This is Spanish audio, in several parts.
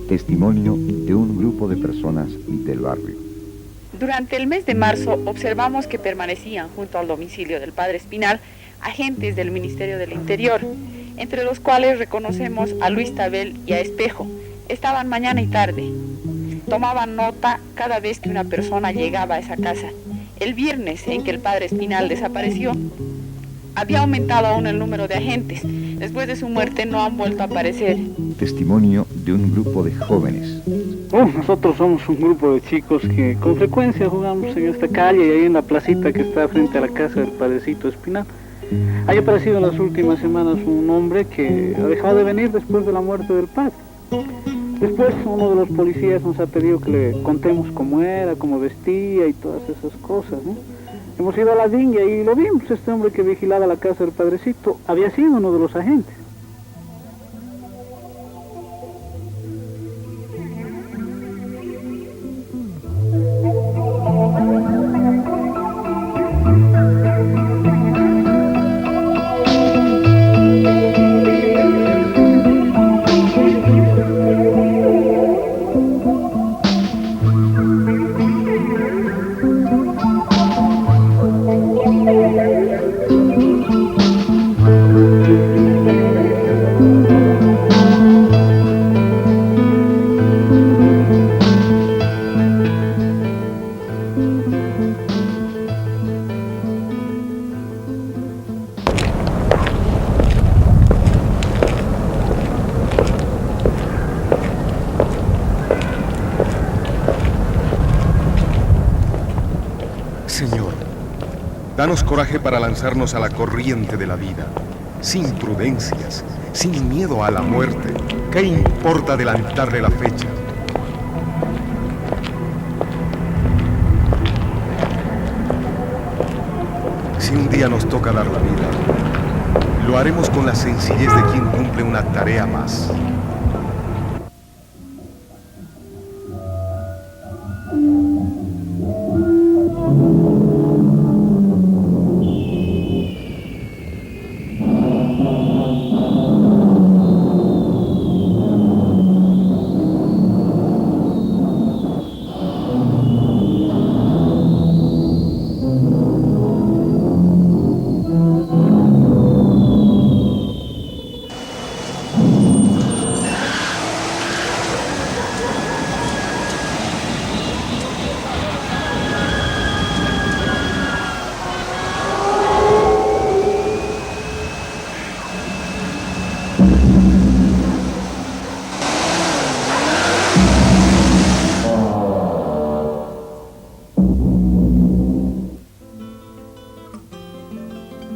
Testimonio de un grupo de personas del barrio. Durante el mes de marzo observamos que permanecían junto al domicilio del padre Espinal agentes del Ministerio del Interior, entre los cuales reconocemos a Luis Tabel y a Espejo. Estaban mañana y tarde. Tomaban nota cada vez que una persona llegaba a esa casa. El viernes en que el padre Espinal desapareció, había aumentado aún el número de agentes. Después de su muerte no han vuelto a aparecer. Testimonio de un grupo de jóvenes. Nosotros somos un grupo de chicos que con frecuencia jugamos en esta calle y ahí en la placita que está frente a la casa del padrecito Espinal. Ha aparecido en las últimas semanas un hombre que ha dejado de venir después de la muerte del padre. Después uno de los policías nos ha pedido que le contemos cómo era, cómo vestía y todas esas cosas, ¿no? Hemos ido a la DIN y ahí lo vimos. Este hombre que vigilaba la casa del padrecito había sido uno de los agentes. Señor, danos coraje para lanzarnos a la corriente de la vida, sin prudencias, sin miedo a la muerte. ¿Qué importa adelantarle la fecha? Si un día nos toca dar la vida, lo haremos con la sencillez de quien cumple una tarea más.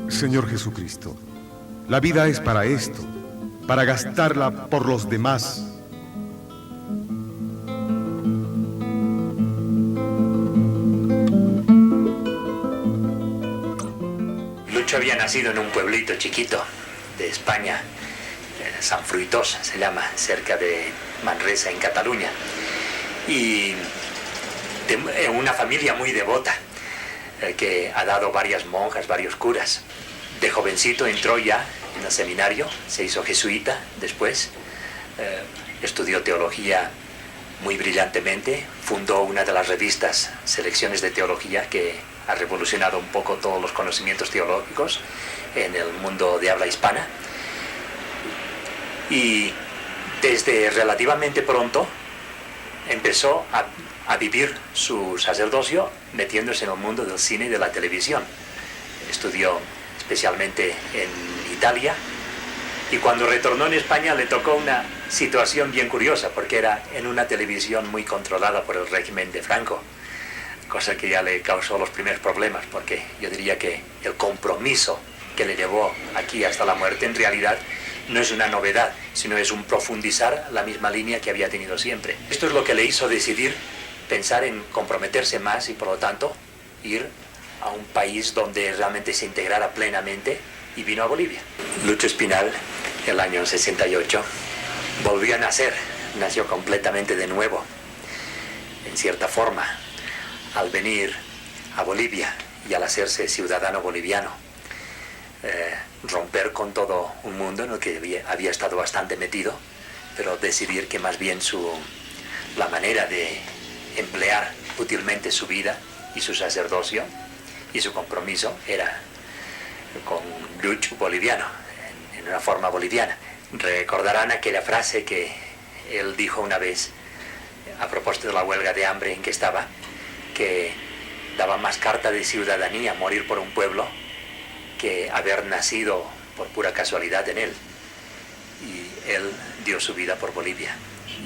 Señor Jesucristo, la vida es para esto, para gastarla por los demás. Lucho había nacido en un pueblito chiquito de España, San Fruitós se llama, cerca de Manresa, en Cataluña, y de una familia muy devota, que ha dado varias monjas, varios curas. De jovencito entró ya en el seminario, se hizo jesuita después, estudió teología muy brillantemente, fundó una de las revistas Selecciones de Teología, que ha revolucionado un poco todos los conocimientos teológicos en el mundo de habla hispana. Y desde relativamente pronto empezó a vivir su sacerdocio metiéndose en el mundo del cine y de la televisión. Estudió especialmente en Italia, y cuando retornó en España le tocó una situación bien curiosa, porque era en una televisión muy controlada por el régimen de Franco, cosa que ya le causó los primeros problemas, porque yo diría que el compromiso que le llevó aquí hasta la muerte en realidad no es una novedad, sino es un profundizar la misma línea que había tenido siempre. Esto es lo que le hizo decidir pensar en comprometerse más y por lo tanto ir a un país donde realmente se integrara plenamente, y vino a Bolivia. Lucho Espinal, el año 68, volvió a nacer, nació completamente de nuevo, en cierta forma, al venir a Bolivia y al hacerse ciudadano boliviano. romper con todo un mundo en el que había estado bastante metido, pero decidir que más bien la manera de emplear útilmente su vida y su sacerdocio y su compromiso era con lucha boliviano, en una forma boliviana. Recordarán aquella frase que él dijo una vez a propósito de la huelga de hambre en que estaba, que daba más carta de ciudadanía morir por un pueblo que haber nacido por pura casualidad en él. Y él dio su vida por Bolivia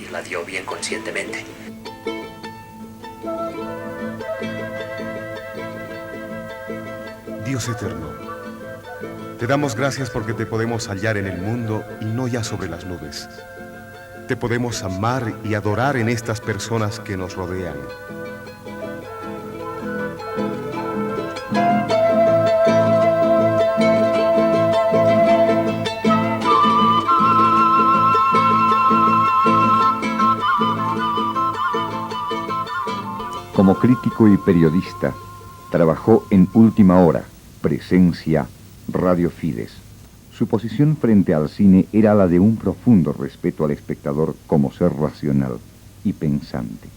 y la dio bien conscientemente. Dios eterno, te damos gracias porque te podemos hallar en el mundo y no ya sobre las nubes. Te podemos amar y adorar en estas personas que nos rodean. Como crítico y periodista, trabajó en Última Hora, Presencia, Radio Fides. Su posición frente al cine era la de un profundo respeto al espectador como ser racional y pensante,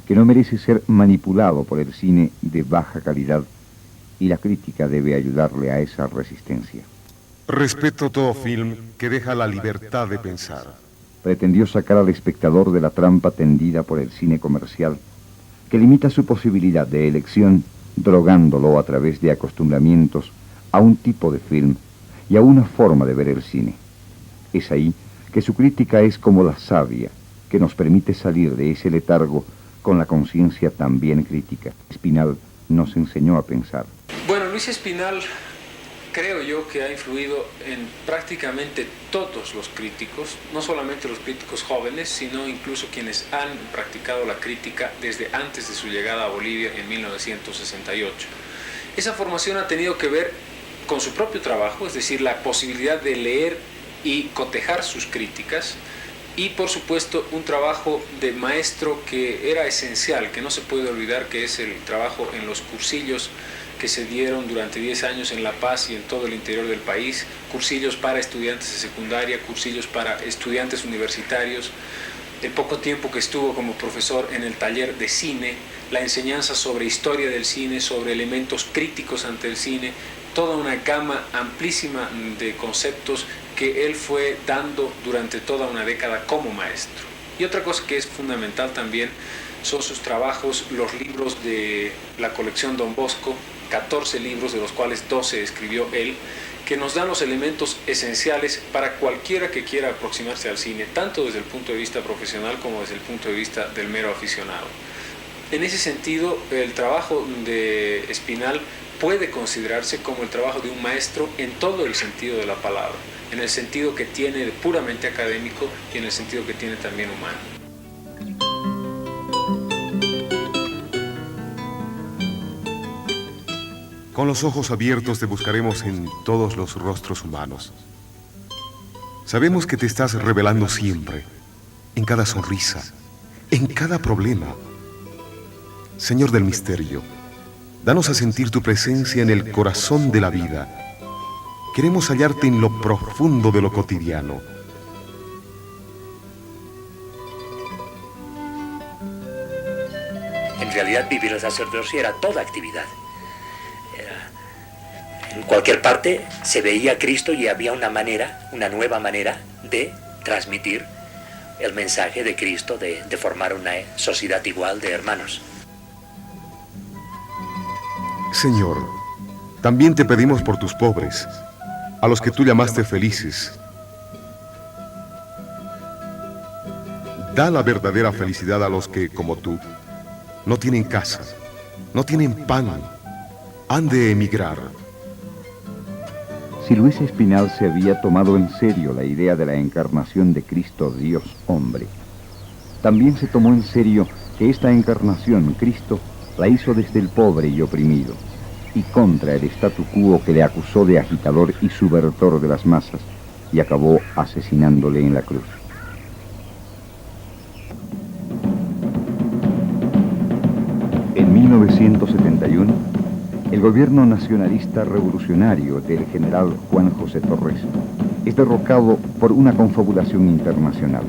que no merece ser manipulado por el cine de baja calidad, y la crítica debe ayudarle a esa resistencia. Respeto todo film que deja la libertad de pensar. Pretendió sacar al espectador de la trampa tendida por el cine comercial, que limita su posibilidad de elección, drogándolo a través de acostumbramientos a un tipo de film y a una forma de ver el cine. Es ahí que su crítica es como la savia, que nos permite salir de ese letargo con la conciencia también crítica. Espinal nos enseñó a pensar. Bueno, Luis Espinal creo yo que ha influido en prácticamente todos los críticos, no solamente los críticos jóvenes, sino incluso quienes han practicado la crítica desde antes de su llegada a Bolivia en 1968. Esa formación ha tenido que ver con su propio trabajo, es decir, la posibilidad de leer y cotejar sus críticas, y por supuesto un trabajo de maestro que era esencial, que no se puede olvidar, que es el trabajo en los cursillos que se dieron durante 10 años en La Paz y en todo el interior del país, cursillos para estudiantes de secundaria, cursillos para estudiantes universitarios, el poco tiempo que estuvo como profesor en el taller de cine, la enseñanza sobre historia del cine, sobre elementos críticos ante el cine, toda una gama amplísima de conceptos que él fue dando durante toda una década como maestro. Y otra cosa que es fundamental también son sus trabajos, los libros de la colección Don Bosco, 14 libros de los cuales 12 escribió él, que nos dan los elementos esenciales para cualquiera que quiera aproximarse al cine, tanto desde el punto de vista profesional como desde el punto de vista del mero aficionado. En ese sentido, el trabajo de Espinal puede considerarse como el trabajo de un maestro en todo el sentido de la palabra, en el sentido que tiene puramente académico y en el sentido que tiene también humano. Con los ojos abiertos te buscaremos en todos los rostros humanos. Sabemos que te estás revelando siempre, en cada sonrisa, en cada problema. Señor del misterio, danos a sentir tu presencia en el corazón de la vida. Queremos hallarte en lo profundo de lo cotidiano. En realidad, vivir el sacerdocio era toda actividad. En cualquier parte se veía a Cristo y había una nueva manera de transmitir el mensaje de Cristo, de formar una sociedad igual de hermanos. Señor, también te pedimos por tus pobres, a los que tú llamaste felices. Da la verdadera felicidad a los que, como tú, no tienen casa, no tienen pan, han de emigrar. Si Luis Espinal se había tomado en serio la idea de la encarnación de Cristo Dios hombre, también se tomó en serio que esta encarnación Cristo la hizo desde el pobre y oprimido, y contra el statu quo que le acusó de agitador y subvertor de las masas, y acabó asesinándole en la cruz. En 1971, El gobierno nacionalista revolucionario del general Juan José Torres es derrocado por una confabulación internacional.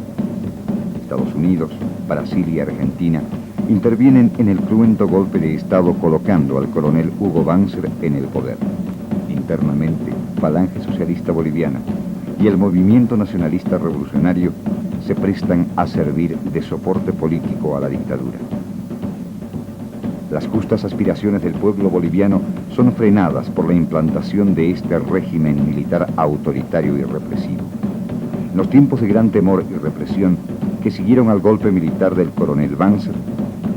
Estados Unidos, Brasil y Argentina intervienen en el cruento golpe de Estado colocando al coronel Hugo Banzer en el poder. Internamente, Falange Socialista Boliviana y el Movimiento Nacionalista Revolucionario se prestan a servir de soporte político a la dictadura. Las justas aspiraciones del pueblo boliviano son frenadas por la implantación de este régimen militar autoritario y represivo. En los tiempos de gran temor y represión que siguieron al golpe militar del coronel Banzer,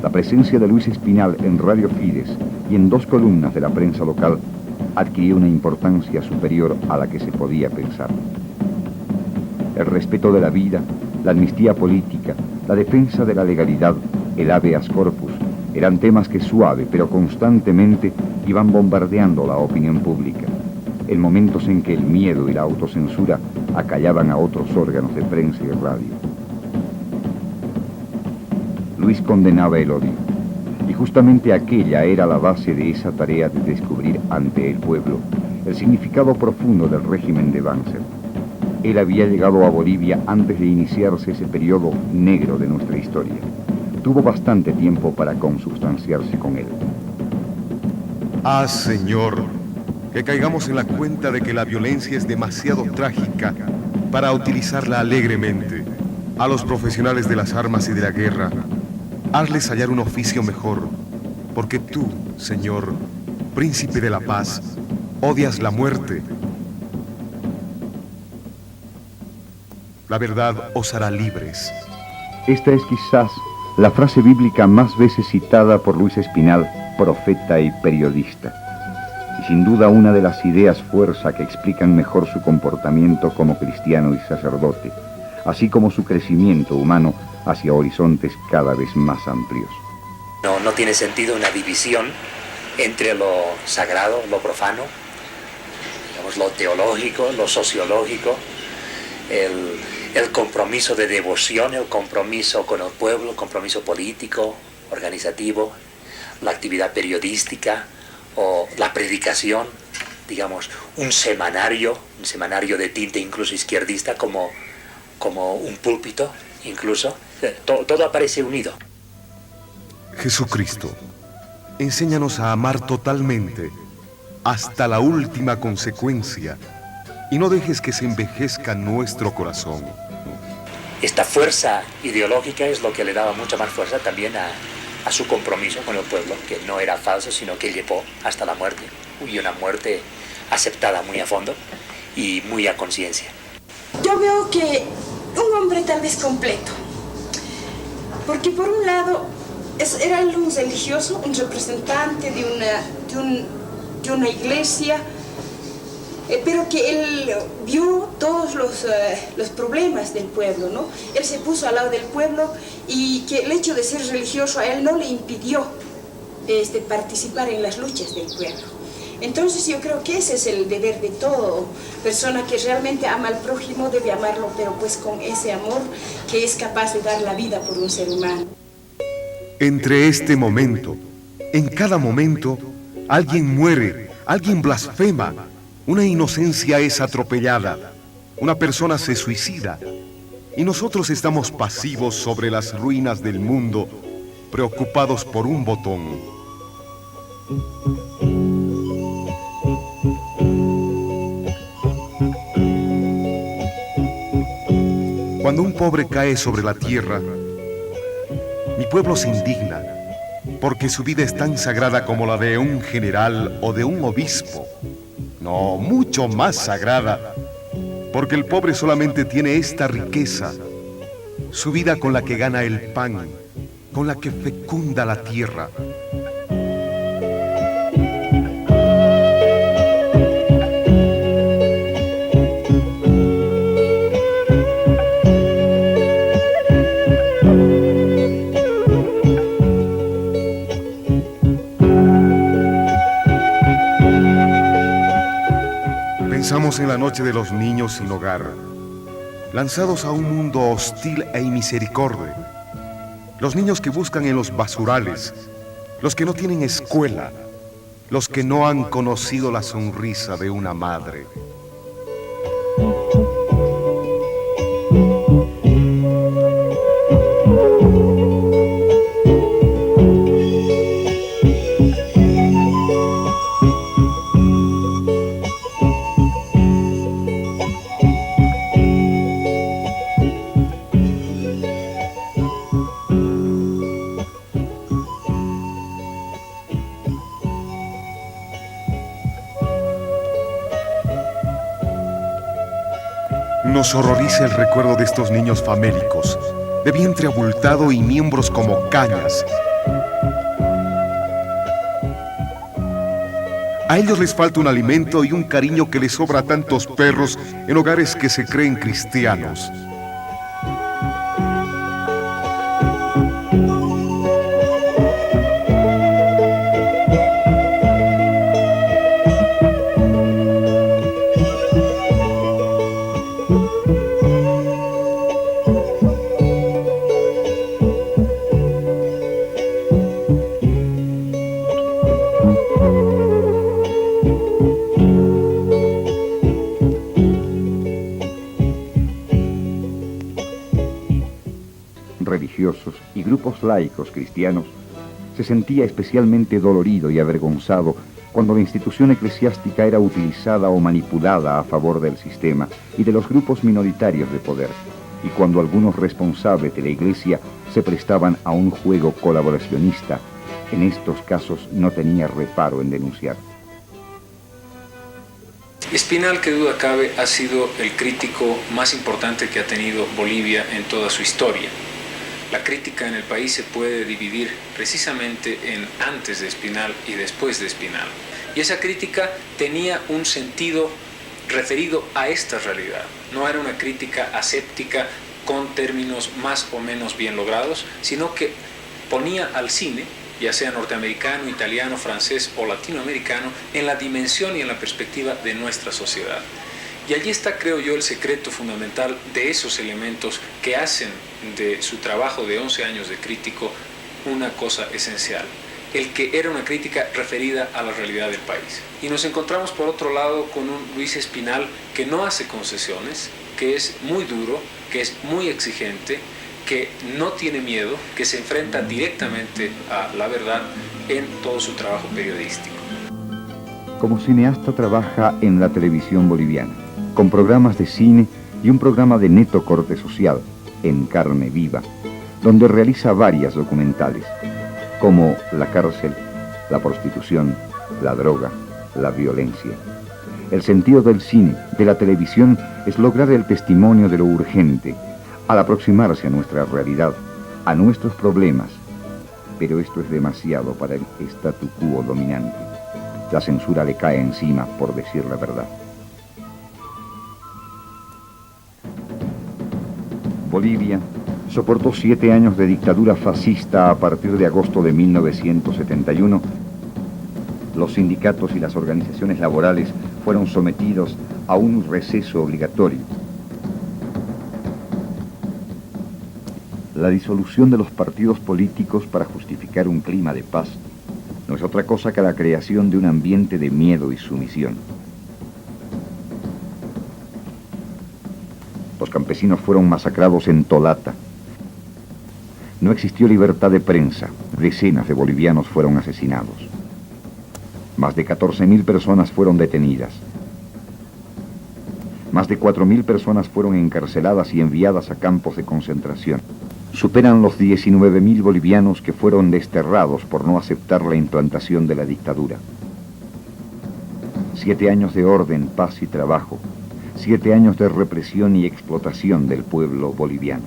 la presencia de Luis Espinal en Radio Fides y en 2 columnas de la prensa local adquirió una importancia superior a la que se podía pensar. El respeto de la vida, la amnistía política, la defensa de la legalidad, el habeas corpus, eran temas que suave pero constantemente iban bombardeando la opinión pública, en momentos en que el miedo y la autocensura acallaban a otros órganos de prensa y radio. Luis condenaba el odio, y justamente aquella era la base de esa tarea de descubrir ante el pueblo el significado profundo del régimen de Banzer. Él había llegado a Bolivia antes de iniciarse ese periodo negro de nuestra historia. Tuvo bastante tiempo para consubstanciarse con él. Ah, Señor, que caigamos en la cuenta de que la violencia es demasiado trágica para utilizarla alegremente. A los profesionales de las armas y de la guerra, hazles hallar un oficio mejor, porque tú, Señor, príncipe de la paz, odias la muerte. La verdad os hará libres. Esta es quizás la frase bíblica más veces citada por Luis Espinal, profeta y periodista, y sin duda una de las ideas fuerza que explican mejor su comportamiento como cristiano y sacerdote, así como su crecimiento humano hacia horizontes cada vez más amplios. No tiene sentido una división entre lo sagrado, lo profano, digamos, lo teológico, lo sociológico, el compromiso de devoción, el compromiso con el pueblo, el compromiso político, organizativo, la actividad periodística o la predicación, digamos, un semanario de tinte incluso izquierdista como un púlpito, incluso, todo aparece unido. Jesucristo, enséñanos a amar totalmente, hasta la última consecuencia, y no dejes que se envejezca nuestro corazón. Esta fuerza ideológica es lo que le daba mucha más fuerza también a su compromiso con el pueblo, que no era falso, sino que llevó hasta la muerte, y una muerte aceptada muy a fondo y muy a conciencia. Yo veo que un hombre tal vez completo, porque por un lado era un religioso, un representante de una iglesia, pero que él vio todos los problemas del pueblo, ¿no? Él se puso al lado del pueblo y que el hecho de ser religioso a él no le impidió participar en las luchas del pueblo. Entonces yo creo que ese es el deber de toda persona que realmente ama al prójimo, debe amarlo, pero pues con ese amor que es capaz de dar la vida por un ser humano. Entre este momento, en cada momento, alguien muere, alguien blasfema, una inocencia es atropellada, una persona se suicida, y nosotros estamos pasivos sobre las ruinas del mundo, preocupados por un botón. Cuando un pobre cae sobre la tierra, mi pueblo se indigna, porque su vida es tan sagrada como la de un general o de un obispo. No, mucho más sagrada, porque el pobre solamente tiene esta riqueza, su vida con la que gana el pan, con la que fecunda la tierra. Pensamos en la noche de los niños sin hogar, lanzados a un mundo hostil e inmisericorde. Los niños que buscan en los basurales, los que no tienen escuela, los que no han conocido la sonrisa de una madre. Nos horroriza el recuerdo de estos niños famélicos, de vientre abultado y miembros como cañas. A ellos les falta un alimento y un cariño que les sobra a tantos perros en hogares que se creen cristianos. Religiosos y grupos laicos cristianos, se sentía especialmente dolorido y avergonzado cuando la institución eclesiástica era utilizada o manipulada a favor del sistema y de los grupos minoritarios de poder, y cuando algunos responsables de la Iglesia se prestaban a un juego colaboracionista. En estos casos no tenía reparo en denunciar. Espinal, que duda cabe, ha sido el crítico más importante que ha tenido Bolivia en toda su historia. La crítica en el país se puede dividir precisamente en antes de Espinal y después de Espinal. Y esa crítica tenía un sentido referido a esta realidad. No era una crítica aséptica con términos más o menos bien logrados, sino que ponía al cine, ya sea norteamericano, italiano, francés o latinoamericano, en la dimensión y en la perspectiva de nuestra sociedad. Y allí está, creo yo, el secreto fundamental de esos elementos que hacen de su trabajo de 11 años de crítico una cosa esencial. El que era una crítica referida a la realidad del país. Y nos encontramos por otro lado con un Luis Espinal que no hace concesiones, que es muy duro, que es muy exigente, que no tiene miedo, que se enfrenta directamente a la verdad en todo su trabajo periodístico. Como cineasta trabaja en la televisión boliviana, con programas de cine y un programa de neto corte social, En Carne Viva, donde realiza varias documentales, como la cárcel, la prostitución, la droga, la violencia. El sentido del cine, de la televisión, es lograr el testimonio de lo urgente, al aproximarse a nuestra realidad, a nuestros problemas. Pero esto es demasiado para el statu quo dominante. La censura le cae encima por decir la verdad. Bolivia soportó 7 años de dictadura fascista a partir de agosto de 1971. Los sindicatos y las organizaciones laborales fueron sometidos a un receso obligatorio. La disolución de los partidos políticos para justificar un clima de paz no es otra cosa que la creación de un ambiente de miedo y sumisión. Los campesinos fueron masacrados en Tolata. No existió libertad de prensa. Decenas de bolivianos fueron asesinados. Más de 14.000 personas fueron detenidas. Más de 4.000 personas fueron encarceladas y enviadas a campos de concentración. Superan los 19.000 bolivianos que fueron desterrados por no aceptar la implantación de la dictadura. 7 años de orden, paz y trabajo. 7 años de represión y explotación del pueblo boliviano.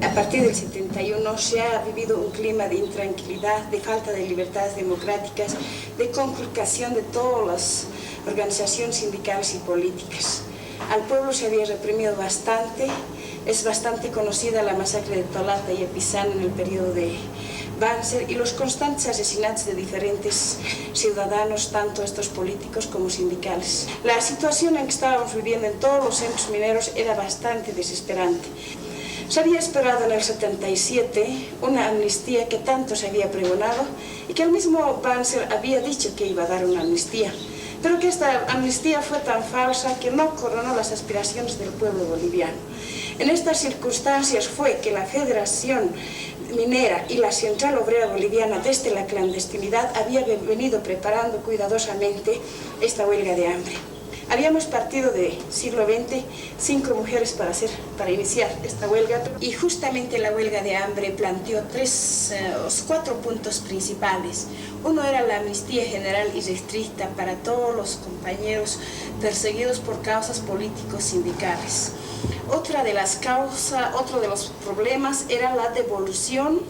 A partir del 71 se ha vivido un clima de intranquilidad, de falta de libertades democráticas, de conculcación de todas las organizaciones sindicales y políticas. Al pueblo se había reprimido bastante. Es bastante conocida la masacre de Tolata y Epizán en el periodo de Banzer y los constantes asesinatos de diferentes ciudadanos, tanto estos políticos como sindicales. La situación en que estábamos viviendo en todos los centros mineros era bastante desesperante. Se había esperado en el 77 una amnistía que tanto se había pregonado y que el mismo Banzer había dicho que iba a dar una amnistía, pero que esta amnistía fue tan falsa que no coronó las aspiraciones del pueblo boliviano. En estas circunstancias fue que la Federación Minera y la Central Obrera Boliviana desde la clandestinidad había venido preparando cuidadosamente esta huelga de hambre. Habíamos partido del siglo XX 5 mujeres para iniciar esta huelga y justamente la huelga de hambre planteó 4 puntos principales. Uno era la amnistía general y restricta para todos los compañeros perseguidos por causas políticos sindicales. Otro de los problemas era la devolución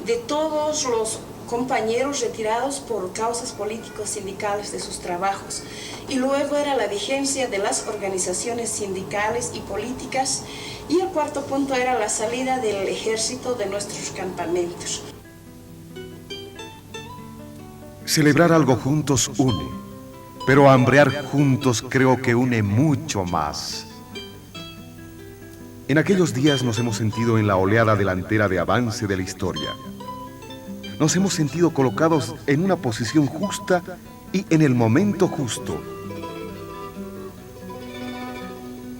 de todos los compañeros retirados por causas políticos sindicales de sus trabajos. Y luego era la vigencia de las organizaciones sindicales y políticas. Y el cuarto punto era la salida del ejército de nuestros campamentos. Celebrar algo juntos une, pero hambrear juntos creo que une mucho más. En aquellos días nos hemos sentido en la oleada delantera de avance de la historia. Nos hemos sentido colocados en una posición justa y en el momento justo.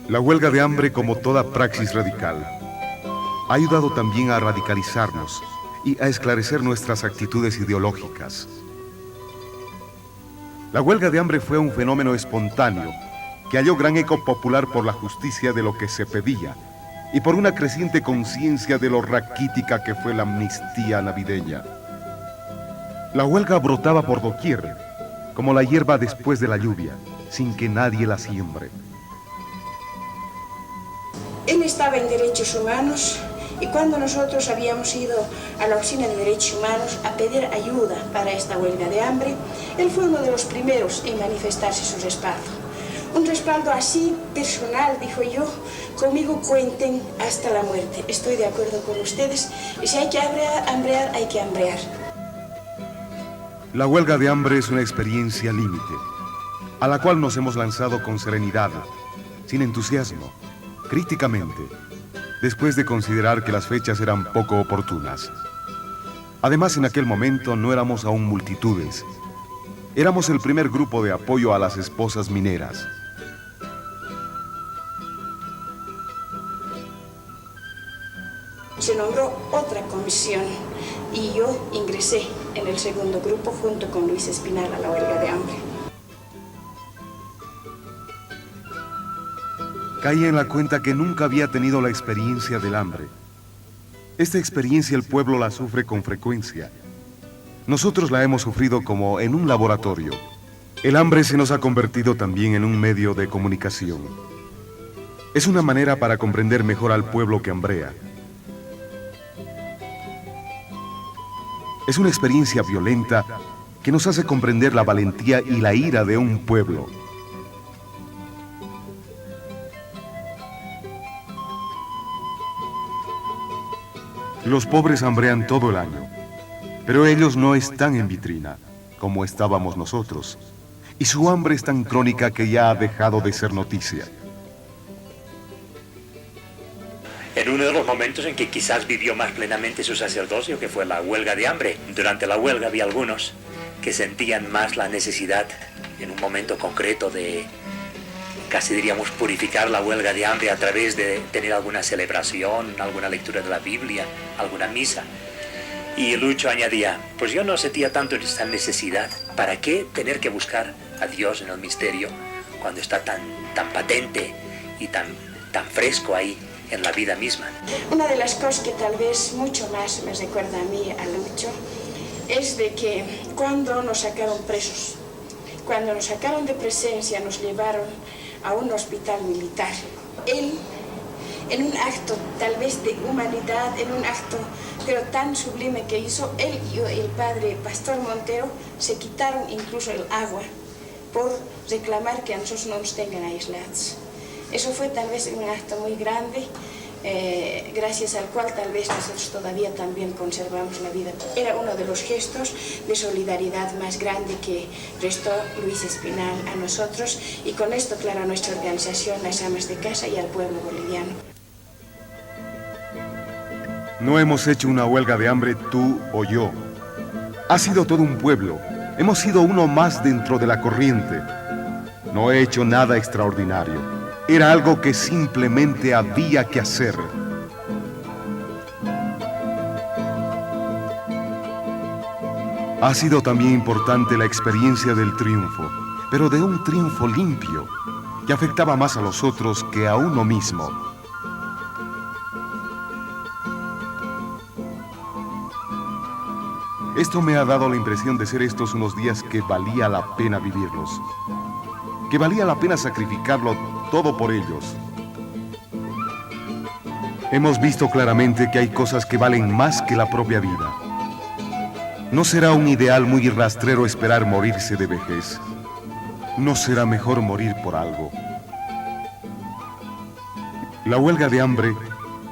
La huelga de hambre, como toda praxis radical, ha ayudado también a radicalizarnos y a esclarecer nuestras actitudes ideológicas. La huelga de hambre fue un fenómeno espontáneo que halló gran eco popular por la justicia de lo que se pedía y por una creciente conciencia de lo raquítica que fue la amnistía navideña. La huelga brotaba por doquier, como la hierba después de la lluvia, sin que nadie la siembre. Él estaba en Derechos Humanos y cuando nosotros habíamos ido a la Oficina de Derechos Humanos a pedir ayuda para esta huelga de hambre, él fue uno de los primeros en manifestarse su respaldo. Un respaldo así personal, dijo yo, conmigo cuenten hasta la muerte. Estoy de acuerdo con ustedes y si hay que hambrear, hay que hambrear. La huelga de hambre es una experiencia límite, a la cual nos hemos lanzado con serenidad, sin entusiasmo, críticamente, después de considerar que las fechas eran poco oportunas. Además, en aquel momento no éramos aún multitudes. Éramos el primer grupo de apoyo a las esposas mineras. Se nombró otra comisión y yo ingresé en el segundo grupo junto con Luis Espinal a la huelga de hambre. Caí en la cuenta que nunca había tenido la experiencia del hambre. Esta experiencia el pueblo la sufre con frecuencia. Nosotros la hemos sufrido como en un laboratorio. El hambre se nos ha convertido también en un medio de comunicación. Es una manera para comprender mejor al pueblo que hambrea. Es una experiencia violenta que nos hace comprender la valentía y la ira de un pueblo. Los pobres hambrean todo el año, pero ellos no están en vitrina, como estábamos nosotros, y su hambre es tan crónica que ya ha dejado de ser noticia. En uno de los momentos en que quizás vivió más plenamente su sacerdocio, que fue la huelga de hambre. Durante la huelga había algunos que sentían más la necesidad, en un momento concreto, de, casi diríamos, purificar la huelga de hambre a través de tener alguna celebración, alguna lectura de la Biblia, alguna misa. Y Lucho añadía, pues yo no sentía tanto esta necesidad. ¿Para qué tener que buscar a Dios en el misterio cuando está tan patente y tan fresco ahí en la vida misma? Una de las cosas que tal vez mucho más me recuerda a mí, a Lucho, es de que cuando nos sacaron presos, cuando nos sacaron de Presencia, nos llevaron a un hospital militar. Él, en un acto tal vez de humanidad, en un acto pero tan sublime que hizo, él y el padre Pastor Montero se quitaron incluso el agua por reclamar que a nosotros no nos tengan aislados. Eso fue tal vez un acto muy grande, gracias al cual tal vez nosotros todavía también conservamos la vida. Era uno de los gestos de solidaridad más grande que prestó Luis Espinal a nosotros y con esto, claro, a nuestra organización, las amas de casa y al pueblo boliviano. No hemos hecho una huelga de hambre tú o yo. Ha sido todo un pueblo. Hemos sido uno más dentro de la corriente. No he hecho nada extraordinario. Era algo que simplemente había que hacer. Ha sido también importante la experiencia del triunfo, pero de un triunfo limpio, que afectaba más a los otros que a uno mismo. Esto me ha dado la impresión de ser estos unos días que valía la pena vivirlos, que valía la pena sacrificarlo todo por ellos. Hemos visto claramente que hay cosas que valen más que la propia vida. No será un ideal muy rastrero esperar morirse de vejez. ¿No será mejor morir por algo? La huelga de hambre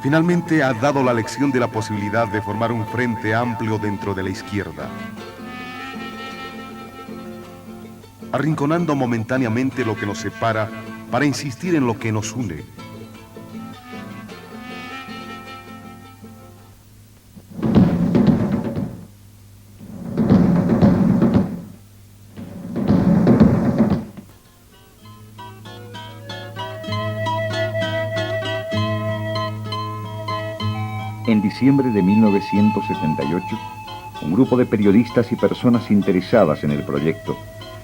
finalmente ha dado la lección de la posibilidad de formar un frente amplio dentro de la izquierda, arrinconando momentáneamente lo que nos separa para insistir en lo que nos une. En diciembre de 1978, un grupo de periodistas y personas interesadas en el proyecto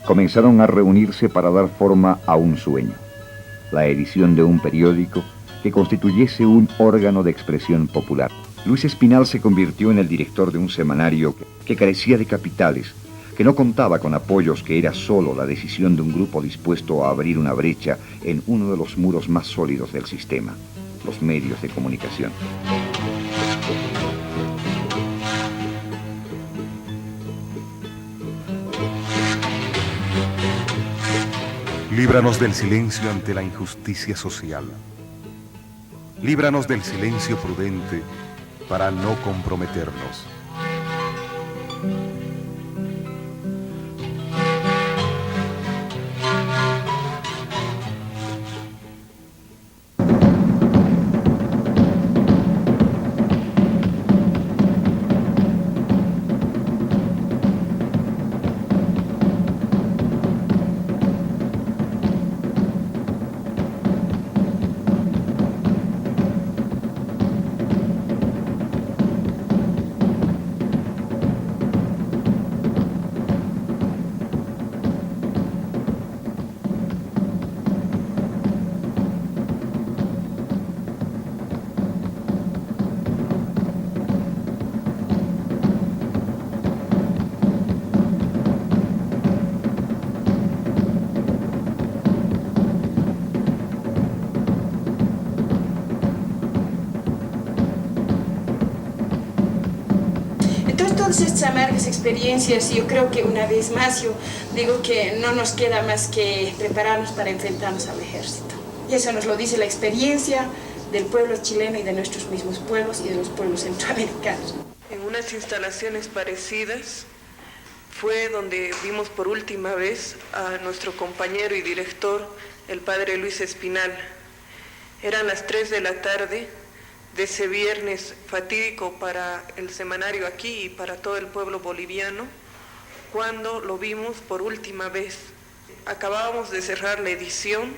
comenzaron a reunirse para dar forma a un sueño: la edición de un periódico que constituyese un órgano de expresión popular. Luis Espinal se convirtió en el director de un semanario que carecía de capitales, que no contaba con apoyos, que era solo la decisión de un grupo dispuesto a abrir una brecha en uno de los muros más sólidos del sistema: los medios de comunicación. Líbranos del silencio ante la injusticia social. Líbranos del silencio prudente para no comprometernos. Todas estas amargas experiencias, yo creo que una vez más yo digo que no nos queda más que prepararnos para enfrentarnos al ejército. Y eso nos lo dice la experiencia del pueblo chileno y de nuestros mismos pueblos y de los pueblos centroamericanos. En unas instalaciones parecidas fue donde vimos por última vez a nuestro compañero y director, el padre Luis Espinal. Eran las 3 de la tarde de ese viernes fatídico para el semanario aquí y para todo el pueblo boliviano, cuando lo vimos por última vez. Acabábamos de cerrar la edición,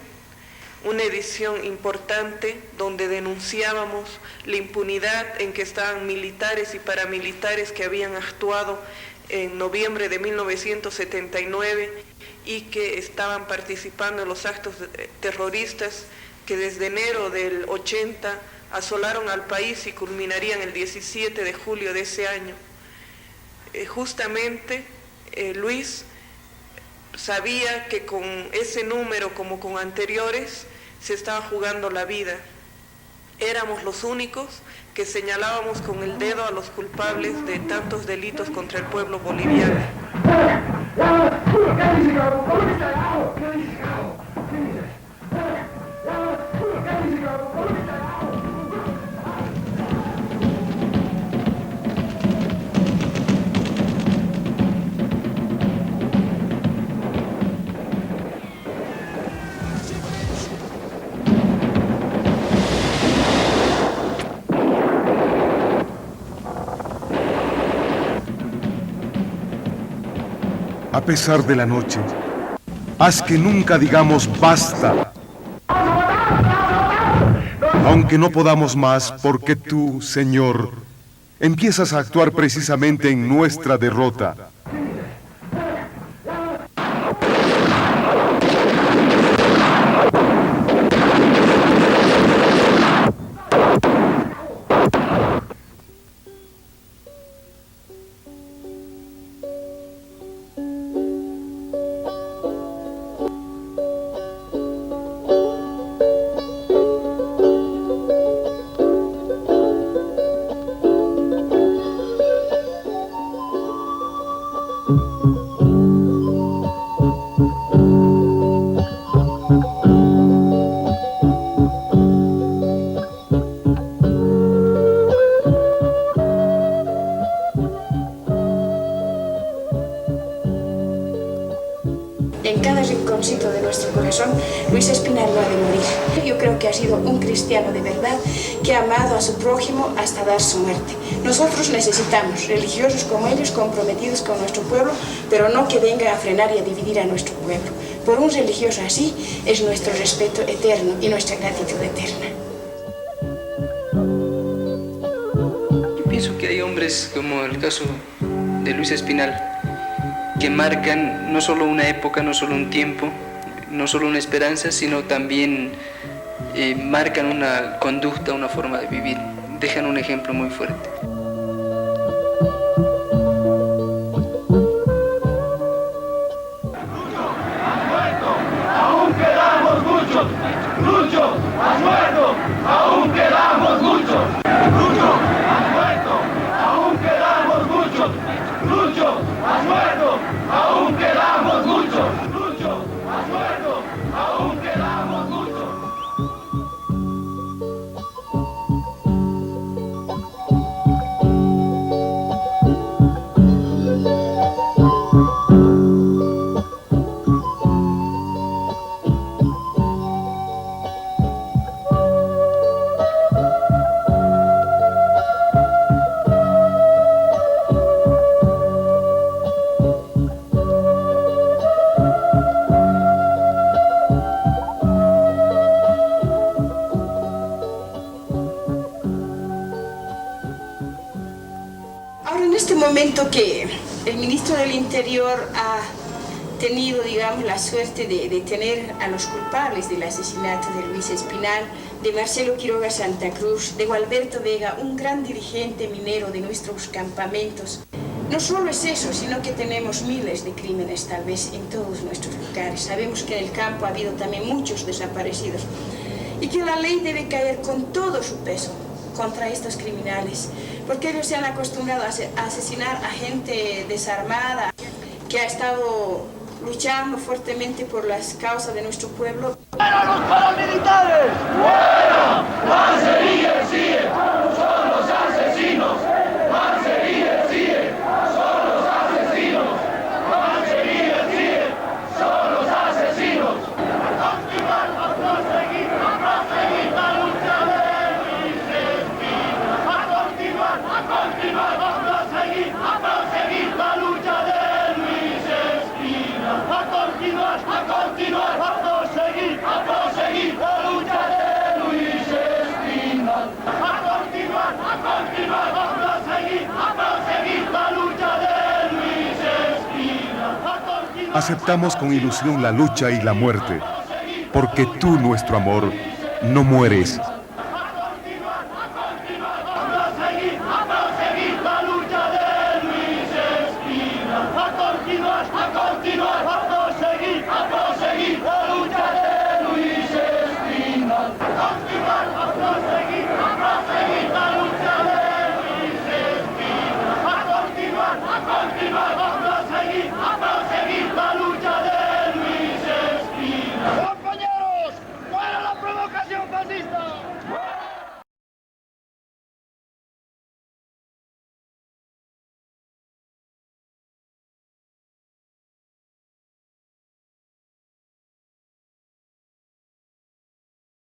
una edición importante donde denunciábamos la impunidad en que estaban militares y paramilitares que habían actuado en noviembre de 1979 y que estaban participando en los actos terroristas que desde enero del 80 asolaron al país y culminarían el 17 de julio de ese año. Justamente Luis sabía que con ese número, como con anteriores, se estaba jugando la vida. Éramos los únicos que señalábamos con el dedo a los culpables de tantos delitos contra el pueblo boliviano. A pesar de la noche, haz que nunca digamos basta. Aunque no podamos más, porque tú, Señor, empiezas a actuar precisamente en nuestra derrota. En cada rinconcito de nuestro corazón, Luis Espinal no ha de morir. Yo creo que ha sido un cristiano de verdad que ha amado a su prójimo hasta dar su muerte. Nosotros necesitamos religiosos como ellos, comprometidos con nuestro pueblo, pero no que vengan a frenar y a dividir a nuestro pueblo. Por un religioso así es nuestro respeto eterno y nuestra gratitud eterna. Yo pienso que hay hombres, como el caso de Luis Espinal, que marcan no solo una época, no solo un tiempo, no solo una esperanza, sino también marcan una conducta, una forma de vivir, dejan un ejemplo muy fuerte. Aún quedamos muchos, Lucho, has muerto, aún quedamos muchos, Lucho, has muerto, aún quedamos muchos, Lucho, has muerto, aún quedamos muchos, Lucho, has muerto, aún quedamos muchos. Ahora, en este momento que el ministro del Interior ha tenido, digamos, la suerte de detener a los culpables del asesinato de Luis Espinal, de Marcelo Quiroga Santa Cruz, de Gualberto Vega, un gran dirigente minero de nuestros campamentos. No solo es eso, sino que tenemos miles de crímenes, tal vez, en todos nuestros lugares. Sabemos que en el campo ha habido también muchos desaparecidos y que la ley debe caer con todo su peso contra estos criminales, porque ellos se han acostumbrado a asesinar a gente desarmada que ha estado luchando fuertemente por las causas de nuestro pueblo. ¡Fuera los paramilitares! ¡Fuera! ¡Marcería sigue! ¡Son los asesinos! ¡Marcería sigue! ¡Son los asesinos! ¡Marcería sigue! ¡Son los asesinos! ¡A continuar, a proseguir la lucha de Luis Espinal! ¡A continuar, a proseguir la lucha de Luis Espinal! ¡A continuar, a proseguir la lucha de Luis Espinal! ¡A continuar, a proseguir la lucha de Luis Espinal! Aceptamos con ilusión la lucha y la muerte, porque tú, nuestro amor, no mueres